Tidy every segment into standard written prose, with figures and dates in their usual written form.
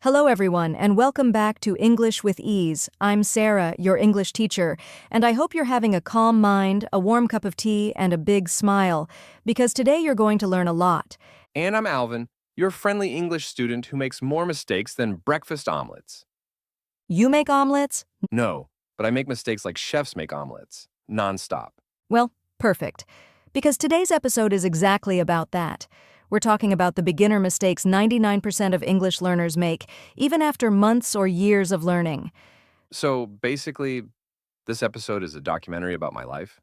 Hello, everyone, and welcome back to English with Ease. I'm Sarah, your English teacher, and I hope you're having a calm mind, a warm cup of tea, and a big smile, because today you're going to learn a lot. And I'm Alvin, your friendly English student who makes more mistakes than breakfast omelets. You make omelets? No, but I make mistakes like chefs make omelets, nonstop. Well, perfect. Because today's episode is exactly about that. We're talking about the beginner mistakes 99% of English learners make, even after months or years of learning. So basically, this episode is a documentary about my life.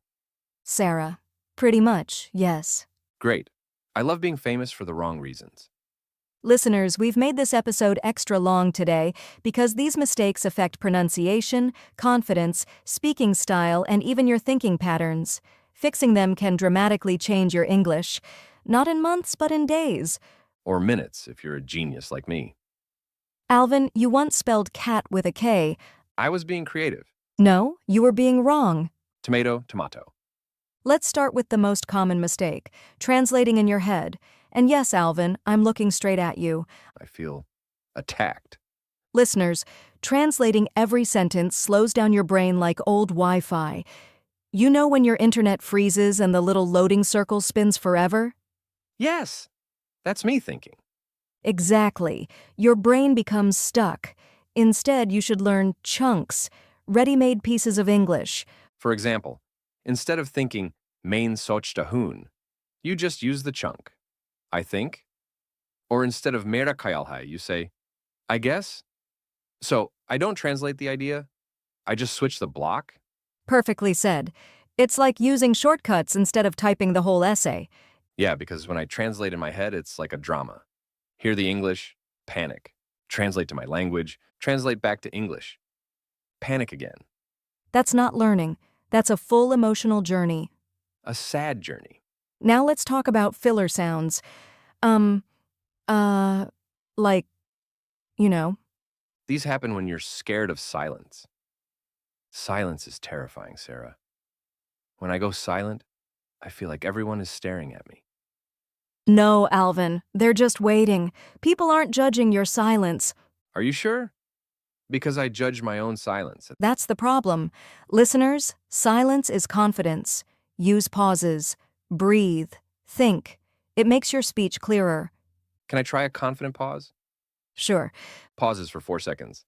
Sarah. Pretty much, yes. Great. I love being famous for the wrong reasons. Listeners, we've made this episode extra long today because these mistakes affect pronunciation, confidence, speaking style, and even your thinking patterns. Fixing them can dramatically change your English. Not in months, but in days. Or minutes, if you're a genius like me. Alvin, you once spelled cat with a K. I was being creative. No, you were being wrong. Tomato, tomato. Let's start with the most common mistake, translating in your head. And yes, Alvin, I'm looking straight at you. I feel attacked. Listeners, translating every sentence slows down your brain like old Wi-Fi. You know when your internet freezes and the little loading circle spins forever? Yes, that's me thinking. Exactly. Your brain becomes stuck. Instead, you should learn chunks, ready-made pieces of English. For example, instead of thinking main soch da hoon, you just use the chunk. I think. Or instead of mera khayal hai, you say, I guess. So I don't translate the idea. I just switch the block. Perfectly said. It's like using shortcuts instead of typing the whole essay. Yeah, because when I translate in my head, it's like a drama. Hear the English, panic. Translate to my language, translate back to English. Panic again. That's not learning. That's a full emotional journey. A sad journey. Now let's talk about filler sounds. Like, you know. These happen when you're scared of silence. Silence is terrifying, Sarah. When I go silent, I feel like everyone is staring at me. No, Alvin, they're just waiting. People aren't judging your silence. Are you sure? Because I judge my own silence. That's the problem. Listeners, silence is confidence. Use pauses. Breathe. Think. It makes your speech clearer. Can I try a confident pause? Sure. Pauses for 4 seconds.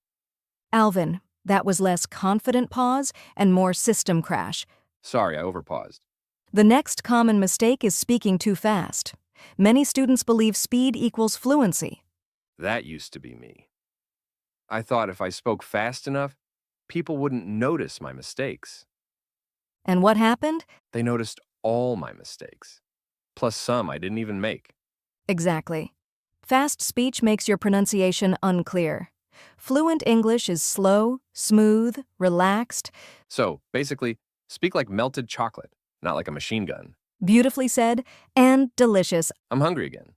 Alvin, that was less confident pause and more system crash. Sorry, I overpaused. The next common mistake is speaking too fast. Many students believe speed equals fluency. That used to be me. I thought if I spoke fast enough, people wouldn't notice my mistakes. And what happened? They noticed all my mistakes, plus some I didn't even make. Exactly. Fast speech makes your pronunciation unclear. Fluent English is slow, smooth, relaxed. So, basically, speak like melted chocolate, not like a machine gun. Beautifully said, and delicious. I'm hungry again.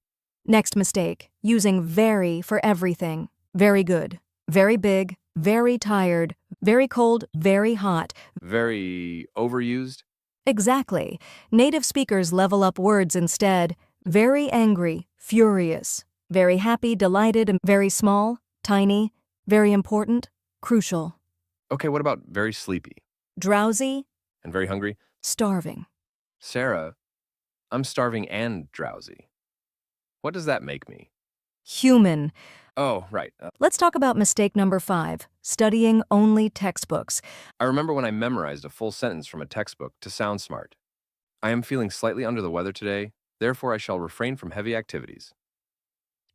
Next mistake, using very for everything. Very good, very big, very tired, very cold, very hot. Very overused. Exactly. Native speakers level up words instead. Very angry, furious. Very happy, delighted, and very small, tiny. Very important, crucial. Okay, what about very sleepy? Drowsy, And very hungry? starving. Sarah, I'm starving and drowsy. What does that make me? Human. Oh, right. Let's talk about mistake number 5, studying only textbooks. I remember when I memorized a full sentence from a textbook to sound smart. I am feeling slightly under the weather today, therefore I shall refrain from heavy activities.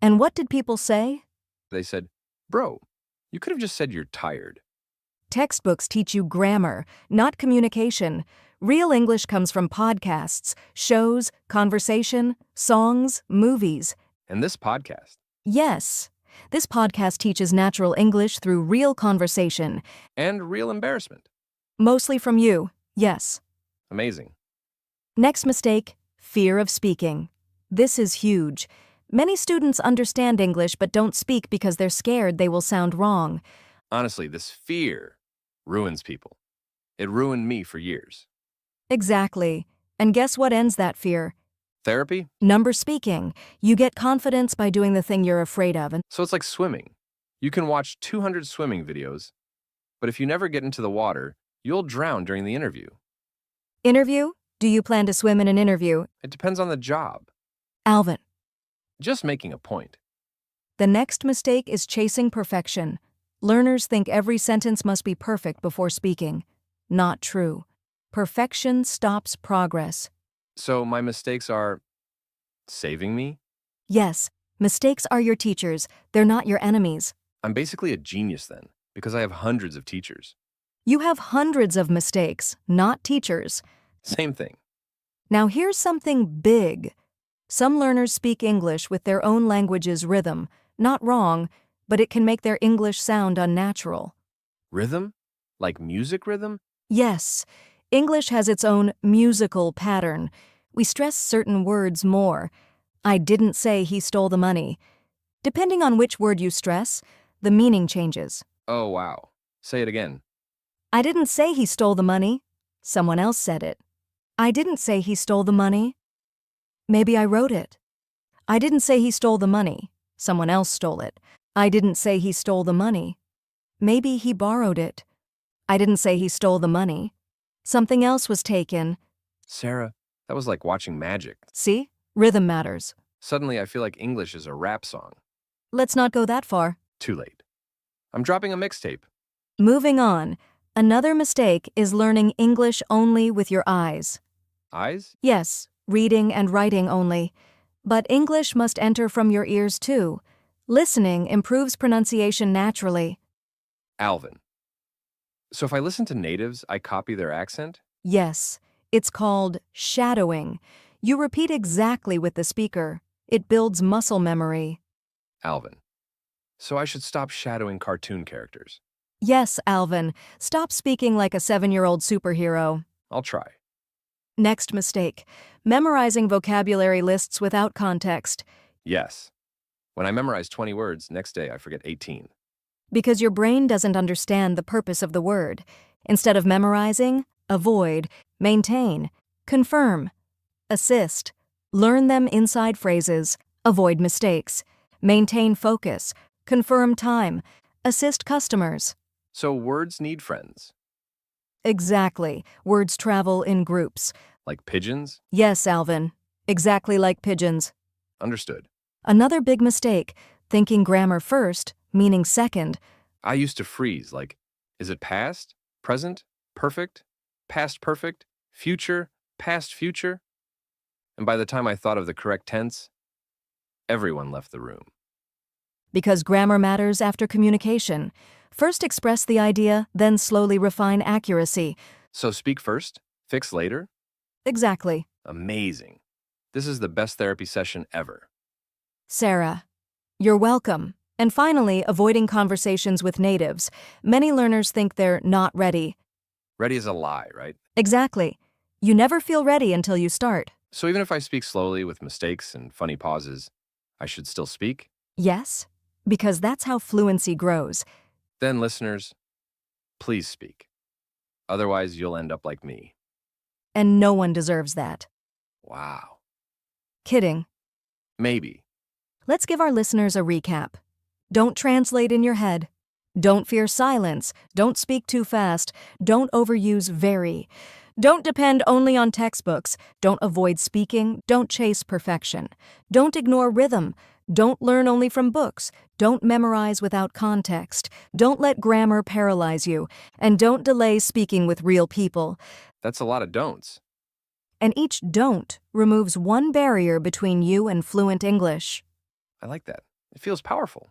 And what did people say? They said, bro, you could have just said you're tired. Textbooks teach you grammar, not communication. Real English comes from podcasts, shows, conversation, songs, movies. And this podcast. Yes, this podcast teaches natural English through real conversation. And real embarrassment. Mostly from you, yes. Amazing. Next mistake, fear of speaking. This is huge. Many students understand English but don't speak because they're scared they will sound wrong. Honestly, this fear ruins people. It ruined me for years. Exactly. And guess what ends that fear? Therapy? Number speaking. You get confidence by doing the thing you're afraid of. And So it's like swimming. You can watch 200 swimming videos, but if you never get into the water, you'll drown during the interview. Interview? Do you plan to swim in an interview? It depends on the job. Alvin. Just making a point. The next mistake is chasing perfection. Learners think every sentence must be perfect before speaking. Not true. Perfection stops progress. So my mistakes are saving me? Yes, mistakes are your teachers. They're not your enemies. I'm basically a genius then, because I have hundreds of teachers. You have hundreds of mistakes, not teachers. Same thing. Now here's something big. Some learners speak English with their own language's rhythm. Not wrong, but it can make their English sound unnatural. Rhythm? Like music rhythm? Yes, English has its own musical pattern. We stress certain words more. I didn't say he stole the money. Depending on which word you stress, the meaning changes. Oh, wow. Say it again. I didn't say he stole the money. Someone else said it. I didn't say he stole the money. Maybe I wrote it. I didn't say he stole the money. Someone else stole it. I didn't say he stole the money. Maybe he borrowed it. I didn't say he stole the money. Something else was taken. Sarah, that was like watching magic. See? Rhythm matters. Suddenly I feel like English is a rap song. Let's not go that far. Too late. I'm dropping a mixtape. Moving on. Another mistake is learning English only with your eyes. Eyes? Yes, reading and writing only. But English must enter from your ears too. Listening improves pronunciation naturally. Alvin. So if I listen to natives, I copy their accent? Yes, it's called shadowing. You repeat exactly with the speaker. It builds muscle memory. Alvin. So I should stop shadowing cartoon characters. Yes, Alvin. Stop speaking like a 7-year-old superhero. I'll try. Next mistake. Memorizing vocabulary lists without context. Yes. When I memorize 20 words, next day I forget 18. Because your brain doesn't understand the purpose of the word. Instead of memorizing, avoid, maintain, confirm, assist. Learn them inside phrases. Avoid mistakes. Maintain focus. Confirm time. Assist customers. So words need friends. Exactly. Words travel in groups. Like pigeons? Yes, Alvin. Exactly like pigeons. Understood. Another big mistake. Thinking grammar first, meaning second. I used to freeze, like, is it past, present, perfect, past perfect, future, past future? And by the time I thought of the correct tense, everyone left the room. Because grammar matters after communication. First express the idea, then slowly refine accuracy. So speak first, fix later? Exactly. Amazing. This is the best therapy session ever. Sara. You're welcome. And finally, avoiding conversations with natives. Many learners think they're not ready. Ready is a lie, right? Exactly. You never feel ready until you start. So even if I speak slowly with mistakes and funny pauses, I should still speak? Yes, because that's how fluency grows. Then, listeners, please speak. Otherwise, you'll end up like me. And no one deserves that. Wow. Kidding. Maybe. Let's give our listeners a recap. Don't translate in your head. Don't fear silence. Don't speak too fast. Don't overuse very. Don't depend only on textbooks. Don't avoid speaking. Don't chase perfection. Don't ignore rhythm. Don't learn only from books. Don't memorize without context. Don't let grammar paralyze you. And don't delay speaking with real people. That's a lot of don'ts. And each don't removes one barrier between you and fluent English. I like that. It feels powerful.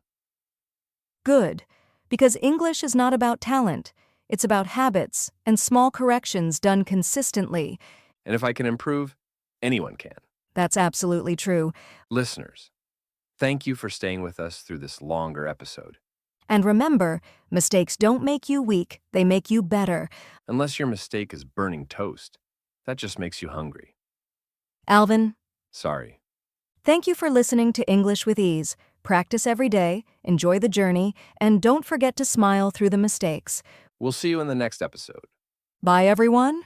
Good, because English is not about talent. It's about habits and small corrections done consistently. And if I can improve, anyone can. That's absolutely true. Listeners, thank you for staying with us through this longer episode. And remember, mistakes don't make you weak, they make you better. Unless your mistake is burning toast. That just makes you hungry. Alvin, Sorry. thank you for listening to English with Ease. Practice every day, enjoy the journey, and don't forget to smile through the mistakes. We'll see you in the next episode. Bye, everyone.